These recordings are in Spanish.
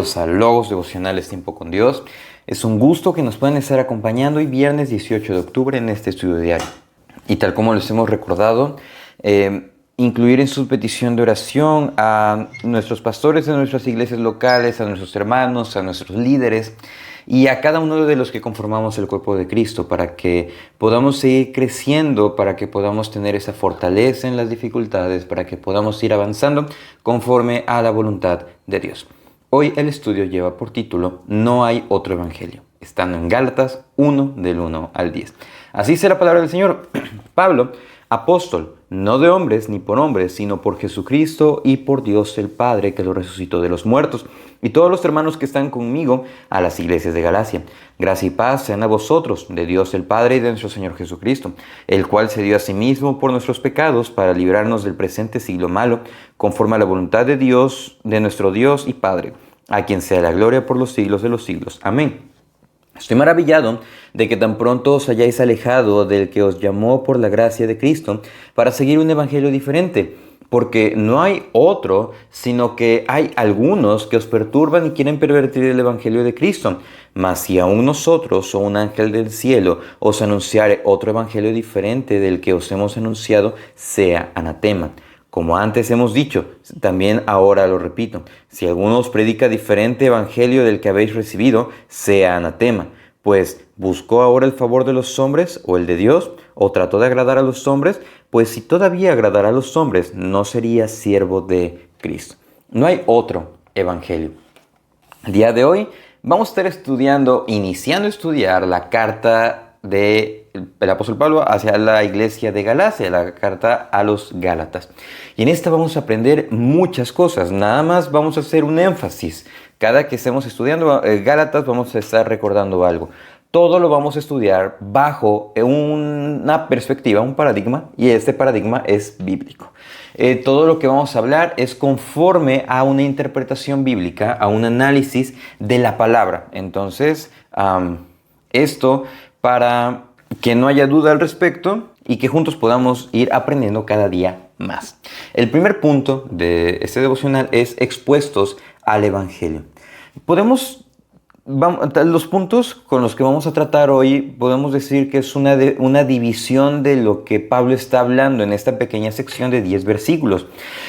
Bienvenidos a Logos Devocionales Tiempo con Dios. Es un gusto que nos puedan estar acompañando hoy viernes 18 de octubre en este estudio diario. Y tal como les hemos recordado, incluir en su petición de oración a nuestros pastores de nuestras iglesias locales, a nuestros hermanos, a nuestros líderes y a cada uno de los que conformamos el cuerpo de Cristo, para que podamos seguir creciendo, para que podamos tener esa fortaleza en las dificultades, para que podamos ir avanzando conforme a la voluntad de Dios. Hoy el estudio lleva por título No hay otro evangelio, estando en Gálatas 1 del 1 al 10. Así dice la palabra del Señor. Pablo, apóstol, no de hombres ni por hombres, sino por Jesucristo y por Dios el Padre, que lo resucitó de los muertos, y todos los hermanos que están conmigo a las iglesias de Galacia. Gracia y paz sean a vosotros, de Dios el Padre y de nuestro Señor Jesucristo, el cual se dio a sí mismo por nuestros pecados para librarnos del presente siglo malo, conforme a la voluntad de Dios, de nuestro Dios y Padre, a quien sea la gloria por los siglos de los siglos. Amén. Estoy maravillado de que tan pronto os hayáis alejado del que os llamó por la gracia de Cristo para seguir un evangelio diferente, porque no hay otro, sino que hay algunos que os perturban y quieren pervertir el evangelio de Cristo. Mas si aún nosotros o un ángel del cielo os anunciare otro evangelio diferente del que os hemos anunciado, sea anatema. Como antes hemos dicho, también ahora lo repito, si alguno os predica diferente evangelio del que habéis recibido, sea anatema. Pues, ¿buscó ahora el favor de los hombres o el de Dios? ¿O trató de agradar a los hombres? Pues si todavía agradara a los hombres, no sería siervo de Cristo. No hay otro evangelio. El día de hoy vamos a estar iniciando a estudiar la carta del apóstol Pablo hacia la iglesia de Galacia, la carta a los Gálatas. Y en esta vamos a aprender muchas cosas. Nada más vamos a hacer un énfasis. Cada que estemos estudiando Gálatas vamos a estar recordando algo. Todo lo vamos a estudiar bajo una perspectiva, un paradigma, y este paradigma es bíblico. Todo lo que vamos a hablar es conforme a una interpretación bíblica, a un análisis de la palabra. Entonces, esto para que no haya duda al respecto y que juntos podamos ir aprendiendo cada día más. El primer punto de este devocional es expuestos al Evangelio. Los puntos con los que vamos a tratar hoy podemos decir que es una división de lo que Pablo está hablando en esta pequeña sección de 10 versículos.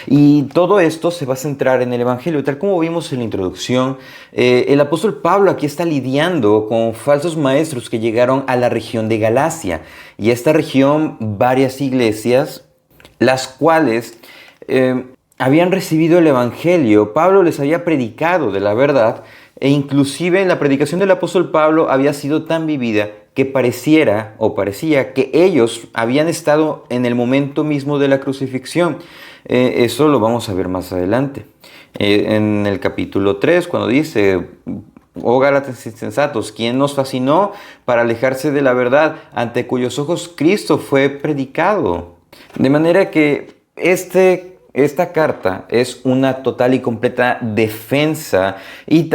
Y todo esto se va a centrar en el Evangelio. Tal como vimos en la introducción, el apóstol Pablo aquí está lidiando con falsos maestros que llegaron a la región de Galacia. Y esta región, varias iglesias, las cuales habían recibido el Evangelio. Pablo les había predicado de la verdad. E inclusive la predicación del apóstol Pablo había sido tan vivida que parecía que ellos habían estado en el momento mismo de la crucifixión. Eso lo vamos a ver más adelante. En el capítulo 3, cuando dice: Oh Gálatas insensatos, ¿quién nos fascinó para alejarse de la verdad, ante cuyos ojos Cristo fue predicado? De manera que esta carta es una total y completa defensa y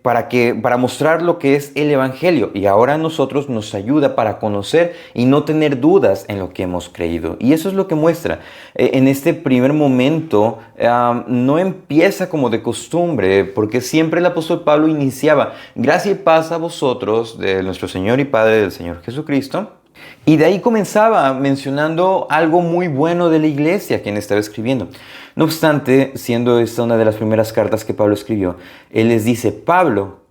para mostrar lo que es el Evangelio, y ahora a nosotros nos ayuda para conocer y no tener dudas en lo que hemos creído. Y eso es lo que muestra. En este primer momento no empieza como de costumbre, porque siempre el apóstol Pablo iniciaba: gracia y paz a vosotros de nuestro Señor y Padre, del Señor Jesucristo. Y de ahí comenzaba mencionando algo muy bueno de la iglesia, quien estaba escribiendo. No obstante, siendo esta una de las primeras cartas que Pablo escribió, él les dice: Pablo,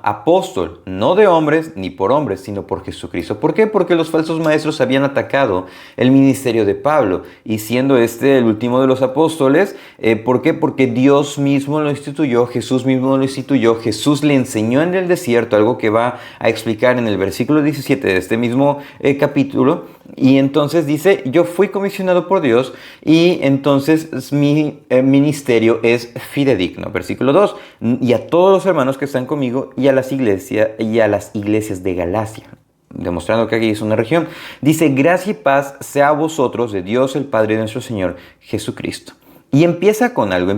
apóstol, no de hombres ni por hombres, sino por Jesucristo. ¿Por qué? Porque los falsos maestros habían atacado el ministerio de Pablo. Y siendo este el último de los apóstoles, ¿por qué? Porque Dios mismo lo instituyó, Jesús mismo lo instituyó, Jesús le enseñó en el desierto, algo que va a explicar en el versículo 17 de este mismo capítulo. Y entonces dice: yo fui comisionado por Dios y entonces mi ministerio es fidedigno. Versículo 2, y a todos los hermanos que están conmigo y a las iglesias de Galacia. Demostrando que aquí es una región. Dice: gracia y paz sea a vosotros de Dios el Padre de nuestro Señor Jesucristo. Y empieza con algo,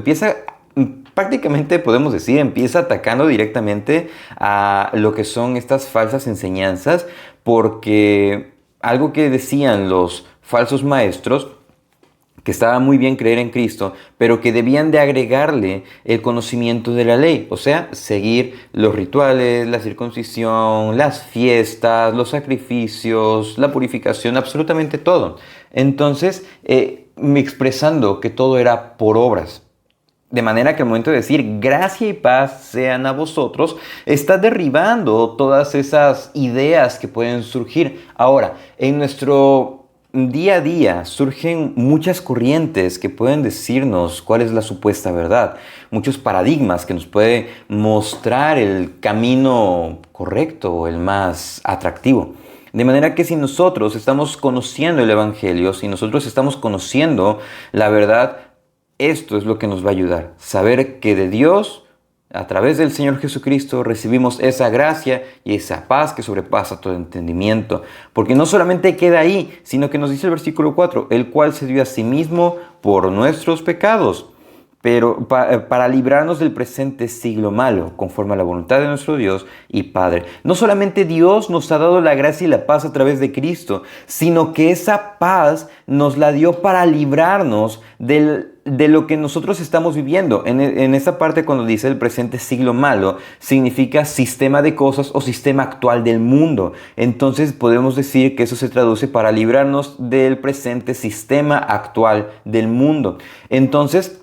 prácticamente podemos decir, empieza atacando directamente a lo que son estas falsas enseñanzas, porque algo que decían los falsos maestros que estaba muy bien creer en Cristo, pero que debían de agregarle el conocimiento de la ley, o sea, seguir los rituales, la circuncisión, las fiestas, los sacrificios, la purificación, absolutamente todo. Entonces, expresando que todo era por obras. De manera que al momento de decir gracia y paz sean a vosotros, está derribando todas esas ideas que pueden surgir. Ahora, en nuestro día a día surgen muchas corrientes que pueden decirnos cuál es la supuesta verdad, muchos paradigmas que nos pueden mostrar el camino correcto o el más atractivo. De manera que si nosotros estamos conociendo el Evangelio, si nosotros estamos conociendo la verdad, esto es lo que nos va a ayudar. Saber que de Dios, a través del Señor Jesucristo, recibimos esa gracia y esa paz que sobrepasa todo entendimiento. Porque no solamente queda ahí, sino que nos dice el versículo 4, el cual se dio a sí mismo por nuestros pecados, pero para librarnos del presente siglo malo, conforme a la voluntad de nuestro Dios y Padre. No solamente Dios nos ha dado la gracia y la paz a través de Cristo, sino que esa paz nos la dio para librarnos de lo que nosotros estamos viviendo. En esta parte, cuando dice el presente siglo malo, significa sistema de cosas o sistema actual del mundo. Entonces podemos decir que eso se traduce para librarnos del presente sistema actual del mundo. Entonces,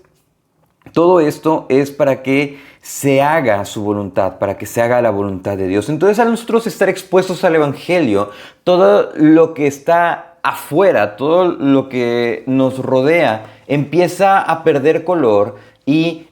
todo esto es para que se haga su voluntad, para que se haga la voluntad de Dios. Entonces, al nosotros estar expuestos al Evangelio, todo lo que está afuera, todo lo que nos rodea, empieza a perder color y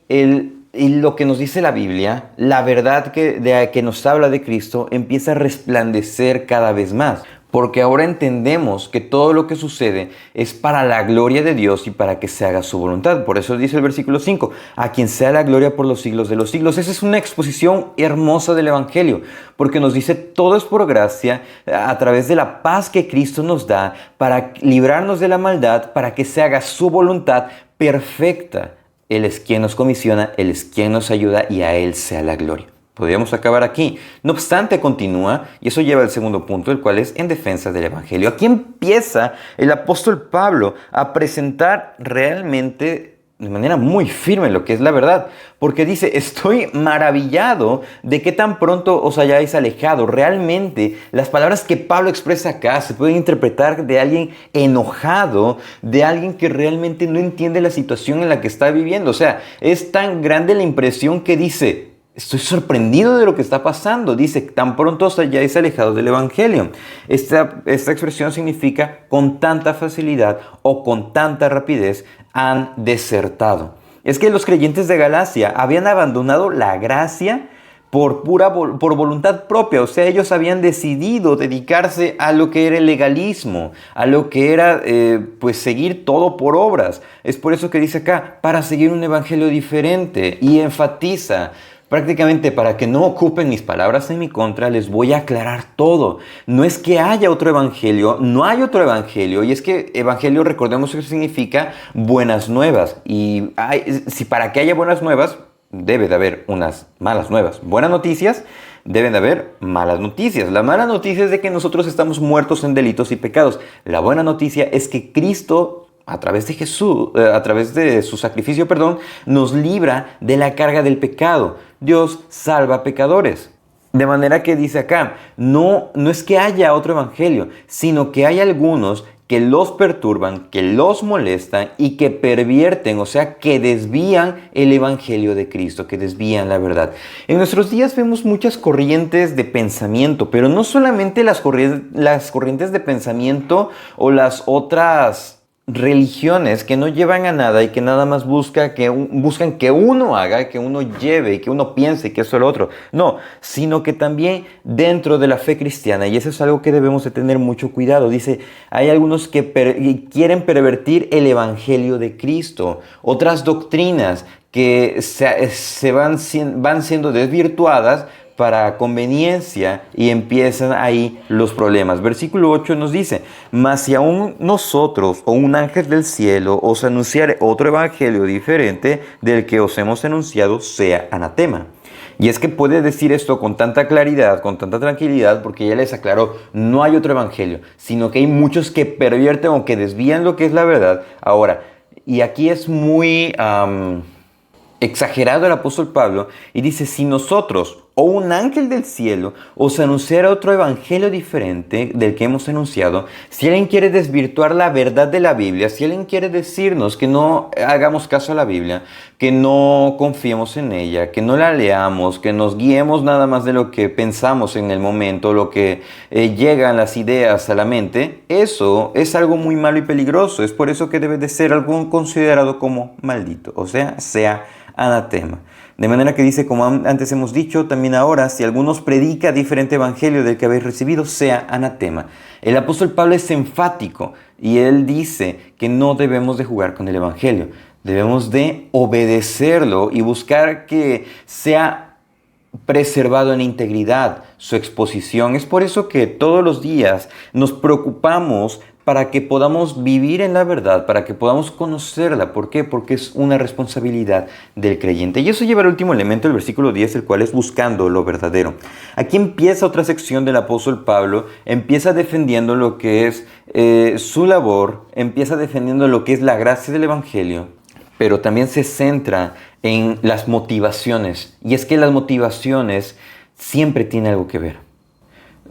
lo que nos dice la Biblia, la verdad que nos habla de Cristo, empieza a resplandecer cada vez más. Porque ahora entendemos que todo lo que sucede es para la gloria de Dios y para que se haga su voluntad. Por eso dice el versículo 5, a quien sea la gloria por los siglos de los siglos. Esa es una exposición hermosa del Evangelio, porque nos dice todo es por gracia, a través de la paz que Cristo nos da, para librarnos de la maldad, para que se haga su voluntad perfecta. Él es quien nos comisiona, Él es quien nos ayuda y a Él sea la gloria. Podríamos acabar aquí. No obstante, continúa, y eso lleva al segundo punto, el cual es en defensa del Evangelio. Aquí empieza el apóstol Pablo a presentar realmente de manera muy firme lo que es la verdad, porque dice, estoy maravillado de que tan pronto os hayáis alejado. Realmente, las palabras que Pablo expresa acá se pueden interpretar de alguien enojado, de alguien que realmente no entiende la situación en la que está viviendo. O sea, es tan grande la impresión que dice, estoy sorprendido de lo que está pasando. Dice, tan pronto os hayáis alejado del Evangelio. Esta expresión significa con tanta facilidad o con tanta rapidez han desertado. Es que los creyentes de Galacia habían abandonado la gracia por voluntad propia. O sea, ellos habían decidido dedicarse a lo que era el legalismo, a lo que era pues seguir todo por obras. Es por eso que dice acá, para seguir un evangelio diferente, y enfatiza prácticamente, para que no ocupen mis palabras en mi contra, les voy a aclarar todo. No es que haya otro evangelio, no hay otro evangelio. Y es que evangelio, recordemos que significa buenas nuevas. Y si para que haya buenas nuevas, debe de haber unas malas nuevas. Buenas noticias, deben de haber malas noticias. La mala noticia es de que nosotros estamos muertos en delitos y pecados. La buena noticia es que Cristo, a través de Jesús, a través de su sacrificio, nos libra de la carga del pecado. Dios salva a pecadores. De manera que dice acá, no es que haya otro evangelio, sino que hay algunos que los perturban, que los molestan y que pervierten, o sea, que desvían el evangelio de Cristo, que desvían la verdad. En nuestros días vemos muchas corrientes de pensamiento, pero no solamente las corrientes de pensamiento o las otras religiones que no llevan a nada y que nada más buscan que uno haga, que uno lleve, que uno piense que eso es lo otro. No, sino que también dentro de la fe cristiana, y eso es algo que debemos de tener mucho cuidado. Dice, hay algunos que quieren pervertir el evangelio de Cristo, otras doctrinas que van siendo desvirtuadas para conveniencia, y empiezan ahí los problemas. Versículo 8 nos dice, mas si aún nosotros o un ángel del cielo os anunciare otro evangelio diferente del que os hemos anunciado, sea anatema. Y es que puede decir esto con tanta claridad, con tanta tranquilidad, porque ya les aclaró, no hay otro evangelio, sino que hay muchos que pervierten o que desvían lo que es la verdad. Ahora, Y aquí es muy exagerado el apóstol Pablo y dice, si nosotros o un ángel del cielo os anunciara otro evangelio diferente del que hemos anunciado, si alguien quiere desvirtuar la verdad de la Biblia, si alguien quiere decirnos que no hagamos caso a la Biblia, que no confiemos en ella, que no la leamos, que nos guiemos nada más de lo que pensamos en el momento, lo que llegan las ideas a la mente, eso es algo muy malo y peligroso. Es por eso que debe de ser algo considerado como maldito, o sea anatema. De manera que dice, como antes hemos dicho, también ahora, si algunos predica diferente evangelio del que habéis recibido, sea anatema. El apóstol Pablo es enfático y él dice que no debemos de jugar con el evangelio. Debemos de obedecerlo y buscar que sea preservado en integridad su exposición. Es por eso que todos los días nos preocupamos para que podamos vivir en la verdad, para que podamos conocerla. ¿Por qué? Porque es una responsabilidad del creyente. Y eso lleva al último elemento del versículo 10, el cual es buscando lo verdadero. Aquí empieza otra sección del apóstol Pablo, empieza defendiendo lo que es su labor, empieza defendiendo lo que es la gracia del evangelio, pero también se centra en las motivaciones. Y es que las motivaciones siempre tienen algo que ver.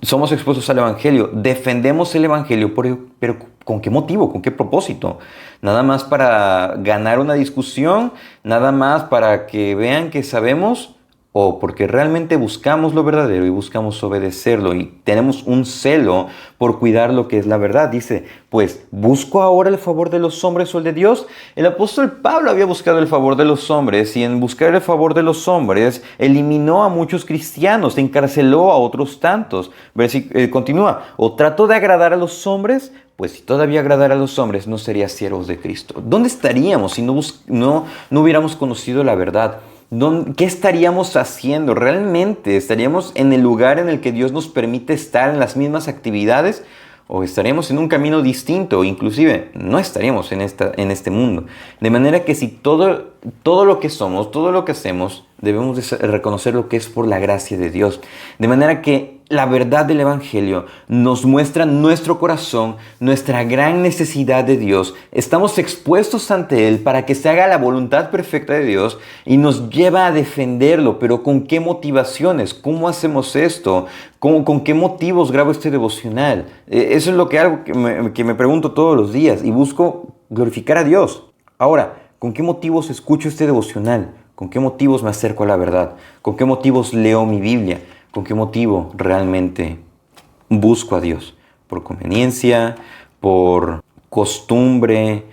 Somos expuestos al evangelio, defendemos el evangelio, pero ¿con qué motivo? ¿Con qué propósito? Nada más para ganar una discusión, nada más para que vean que sabemos, o porque realmente buscamos lo verdadero y buscamos obedecerlo y tenemos un celo por cuidar lo que es la verdad. Dice, pues, ¿busco ahora el favor de los hombres o el de Dios? El apóstol Pablo había buscado el favor de los hombres y en buscar el favor de los hombres eliminó a muchos cristianos, encarceló a otros tantos. Continúa, ¿o trato de agradar a los hombres? Pues si todavía agradara a los hombres, no sería siervos de Cristo. ¿Dónde estaríamos si no hubiéramos conocido la verdad? ¿Qué estaríamos haciendo? ¿Realmente estaríamos en el lugar en el que Dios nos permite estar en las mismas actividades? ¿O estaríamos en un camino distinto? Inclusive, no estaríamos en este mundo. De manera que si todo lo que somos, todo lo que hacemos, debemos de reconocer lo que es por la gracia de Dios. De manera que la verdad del evangelio nos muestra nuestro corazón, nuestra gran necesidad de Dios. Estamos expuestos ante Él para que se haga la voluntad perfecta de Dios y nos lleva a defenderlo. Pero ¿con qué motivaciones? ¿Cómo hacemos esto? ¿Con qué motivos grabo este devocional? Eso es algo que me pregunto todos los días y busco glorificar a Dios. Ahora, ¿con qué motivos escucho este devocional? ¿Con qué motivos me acerco a la verdad? ¿Con qué motivos leo mi Biblia? ¿Con qué motivo realmente busco a Dios? ¿Por conveniencia? ¿Por costumbre?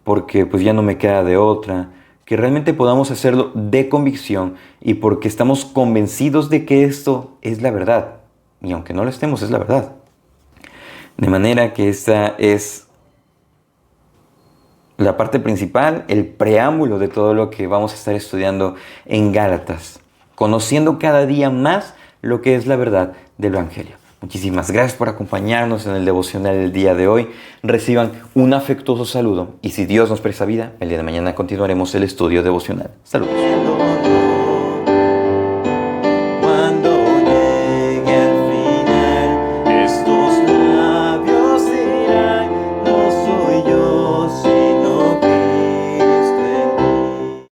¿Porque pues ya no me queda de otra? Que realmente podamos hacerlo de convicción y porque estamos convencidos de que esto es la verdad. Y aunque no lo estemos, es la verdad. De manera que esta es la parte principal, el preámbulo de todo lo que vamos a estar estudiando en Gálatas, conociendo cada día más lo que es la verdad del Evangelio. Muchísimas gracias por acompañarnos en el devocional del día de hoy. Reciban un afectuoso saludo y si Dios nos presta vida, el día de mañana continuaremos el estudio devocional. Saludos.